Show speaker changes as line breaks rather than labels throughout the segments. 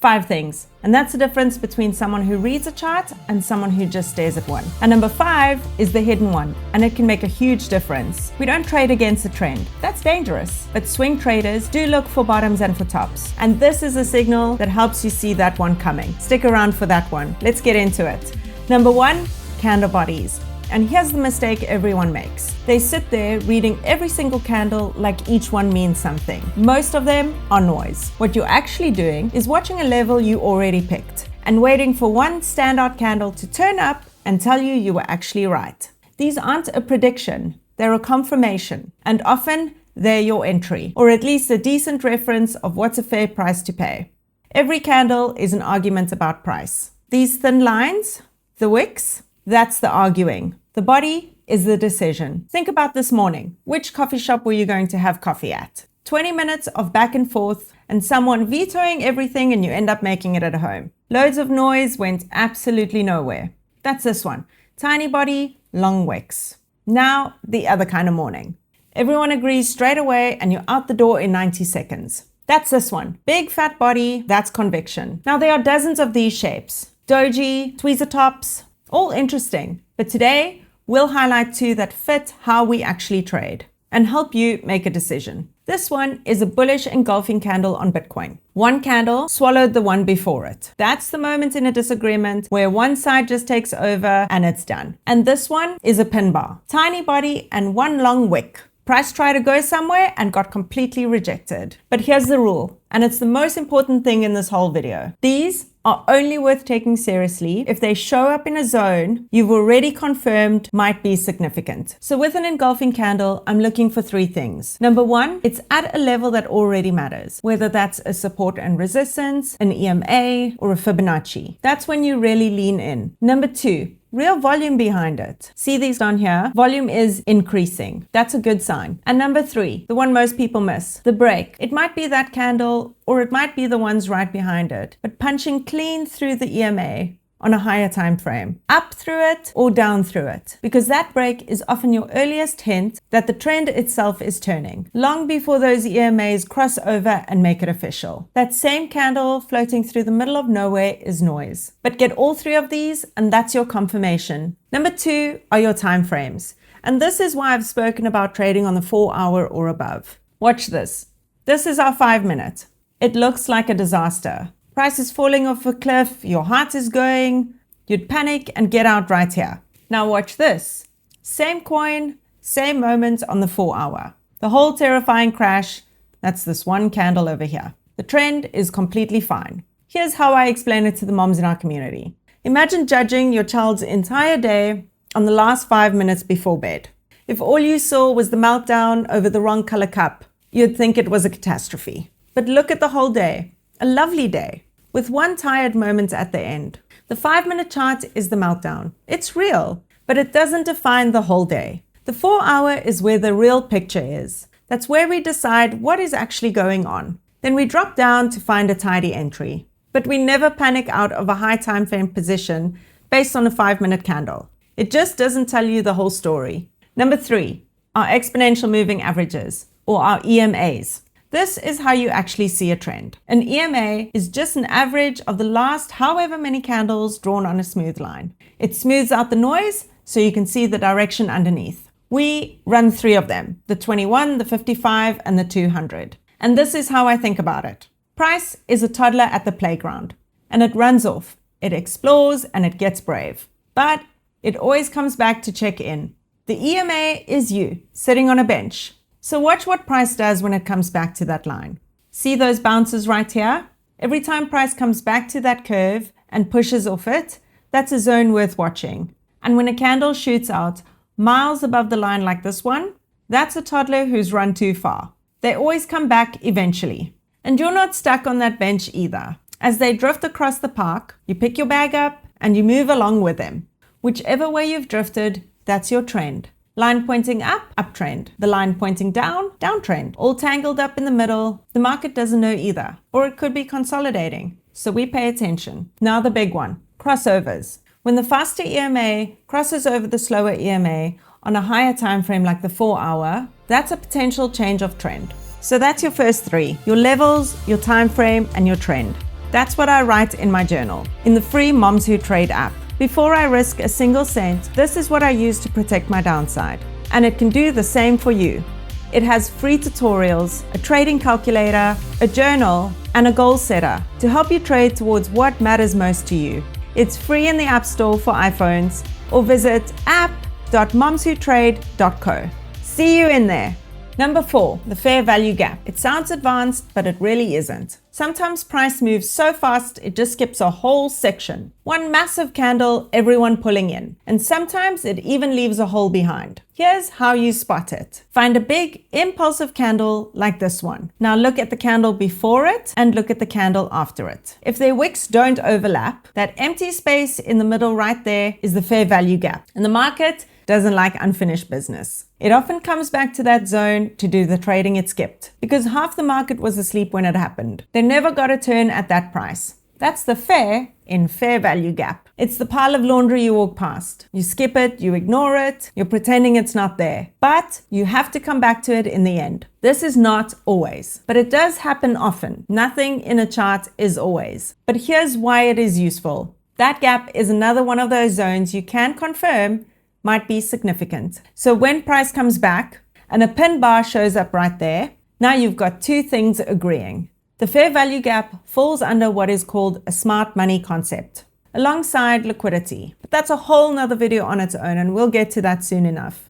5 things. And that's the difference between someone who reads a chart and someone who just stares at one. And number 5 is the hidden one, and it can make a huge difference. We don't trade against the trend. That's dangerous. But swing traders do look for bottoms and for tops. And this is a signal that helps you see that one coming. Stick around for that one. Let's get into it. Number 1, candle bodies. And here's the mistake everyone makes. They sit there reading every single candle like each one means something. Most of them are noise. What you're actually doing is watching a level you already picked and waiting for one standout candle to turn up and tell you you were actually right. These aren't a prediction, they're a confirmation, and often they're your entry, or at least a decent reference of what's a fair price to pay. Every candle is an argument about price. These thin lines, the wicks, that's the arguing. The body is the decision. Think about this morning. Which coffee shop were you going to have coffee at? 20 minutes of back and forth and someone vetoing everything and you end up making it at home. Loads of noise went absolutely nowhere. That's this one. Tiny body, long wicks. Now, the other kind of morning. Everyone agrees straight away and you're out the door in 90 seconds. That's this one. Big fat body, that's conviction. Now there are dozens of these shapes. Doji, tweezer tops, all interesting. But today, we'll highlight 2 that fit how we actually trade and help you make a decision. This one is a bullish engulfing candle on Bitcoin. One candle swallowed the one before it. That's the moment in a disagreement where one side just takes over and it's done. And this one is a pin bar. Tiny body and one long wick. Price tried to go somewhere and got completely rejected. But here's the rule, and it's the most important thing in this whole video. These are only worth taking seriously if they show up in a zone you've already confirmed might be significant. So with an engulfing candle, I'm looking for 3 things. Number 1, it's at a level that already matters, whether that's a support and resistance, an EMA, or a Fibonacci. That's when you really lean in. Number 2, real volume behind it. See these down here? Volume is increasing. That's a good sign. And number 3, the one most people miss, the break. It might be that candle or it might be the ones right behind it, but punching clean through the EMA on a higher time frame, up through it or down through it, because that break is often your earliest hint that the trend itself is turning, long before those EMAs cross over and make it official. That same candle floating through the middle of nowhere is noise, but get all 3 of these and that's your confirmation. Number 2 are your time frames, and this is why I've spoken about trading on the 4-hour or above. Watch this. This is our 5-minute. It looks like a disaster. Price is falling off a cliff, your heart is going, you'd panic and get out right here. Now watch this. Same coin, same moment on the 4-hour. The whole terrifying crash, that's this one candle over here. The trend is completely fine. Here's how I explain it to the moms in our community. Imagine judging your child's entire day on the last 5 minutes before bed. If all you saw was the meltdown over the wrong color cup, you'd think it was a catastrophe. But look at the whole day. A lovely day, with one tired moment at the end. The 5-minute chart is the meltdown. It's real, but it doesn't define the whole day. The 4-hour is where the real picture is. That's where we decide what is actually going on. Then we drop down to find a tidy entry. But we never panic out of a high time frame position based on a 5-minute candle. It just doesn't tell you the whole story. Number 3, our exponential moving averages, or our EMAs. This is how you actually see a trend. An EMA is just an average of the last however many candles drawn on a smooth line. It smooths out the noise so you can see the direction underneath. We run 3 of them, the 21, the 55, and the 200. And this is how I think about it. Price is a toddler at the playground, and it runs off, it explores, and it gets brave. But it always comes back to check in. The EMA is you, sitting on a bench. So watch what price does when it comes back to that line. See those bounces right here? Every time price comes back to that curve and pushes off it, that's a zone worth watching. And when a candle shoots out miles above the line like this one, that's a toddler who's run too far. They always come back eventually. And you're not stuck on that bench either. As they drift across the park, you pick your bag up and you move along with them. Whichever way you've drifted, that's your trend. Line pointing up, uptrend. The line pointing down, downtrend. All tangled up in the middle. The market doesn't know either. Or it could be consolidating. So we pay attention. Now the big one, crossovers. When the faster EMA crosses over the slower EMA on a higher time frame like the 4-hour, that's a potential change of trend. So that's your first 3, your levels, your time frame, and your trend. That's what I write in my journal, in the free Moms Who Trade app. Before I risk a single cent, this is what I use to protect my downside. And it can do the same for you. It has free tutorials, a trading calculator, a journal, and a goal setter to help you trade towards what matters most to you. It's free in the App Store for iPhones, or visit app.momswhotrade.co. See you in there. Number 4, the fair value gap. It sounds advanced, but it really isn't. Sometimes price moves so fast, it just skips a whole section. One massive candle, everyone pulling in. And sometimes it even leaves a hole behind. Here's how you spot it. Find a big, impulsive candle like this one. Now look at the candle before it and look at the candle after it. If their wicks don't overlap, that empty space in the middle right there is the fair value gap. And the market doesn't like unfinished business. It often comes back to that zone to do the trading it skipped, because half the market was asleep when it happened. They never got a turn at that price. That's the fair in fair value gap. It's the pile of laundry you walk past. You skip it, you ignore it, you're pretending it's not there. But you have to come back to it in the end. This is not always, but it does happen often. Nothing in a chart is always. But here's why it is useful. That gap is another one of those zones you can confirm might be significant. So when price comes back and a pin bar shows up right there, now you've got two things agreeing. The fair value gap falls under what is called a smart money concept, alongside liquidity. But that's a whole nother video on its own, and we'll get to that soon enough.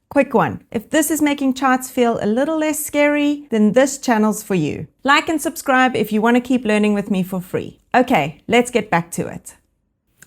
Quick one, if this is making charts feel a little less scary, then this channel's for you. Like and subscribe if you want to keep learning with me for free. Okay, let's get back to it.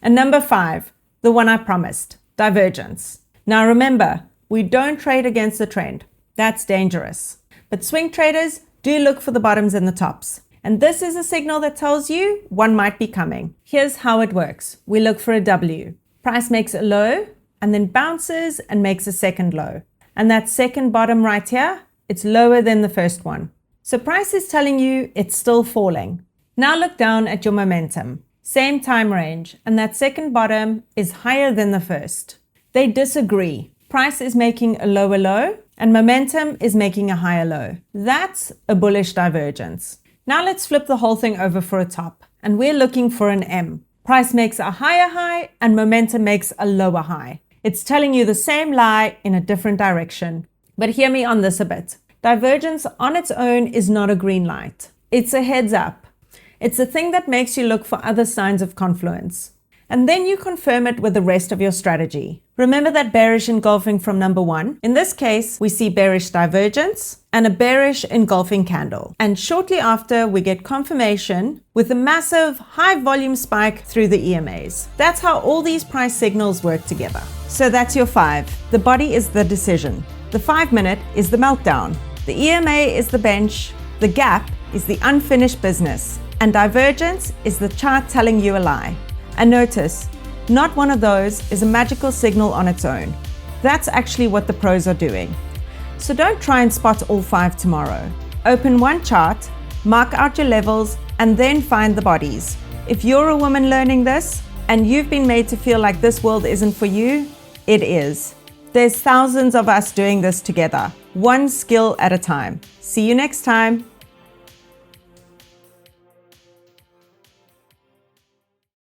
And number 5, the one I promised. Divergence. Now remember, we don't trade against the trend. That's dangerous. But swing traders do look for the bottoms and the tops. And this is a signal that tells you one might be coming. Here's how it works. We look for a W. Price makes a low and then bounces and makes a second low. And that second bottom right here, it's lower than the first one. So price is telling you it's still falling. Now look down at your momentum. Same time range, and that second bottom is higher than the first. They disagree. Price is making a lower low, and momentum is making a higher low. That's a bullish divergence. Now let's flip the whole thing over for a top, and we're looking for an M. Price makes a higher high, and momentum makes a lower high. It's telling you the same lie in a different direction. But hear me on this a bit. Divergence on its own is not a green light. It's a heads up. It's the thing that makes you look for other signs of confluence. And then you confirm it with the rest of your strategy. Remember that bearish engulfing from number 1? In this case, we see bearish divergence and a bearish engulfing candle. And shortly after, we get confirmation with a massive high volume spike through the EMAs. That's how all these price signals work together. So that's your 5. The body is the decision. The 5-minute is the meltdown. The EMA is the bench. The gap is the unfinished business. And divergence is the chart telling you a lie. And notice, not one of those is a magical signal on its own. That's actually what the pros are doing. So don't try and spot all 5 tomorrow. Open one chart, mark out your levels, and then find the bodies. If you're a woman learning this, and you've been made to feel like this world isn't for you, it is. There's thousands of us doing this together, one skill at a time. See you next time.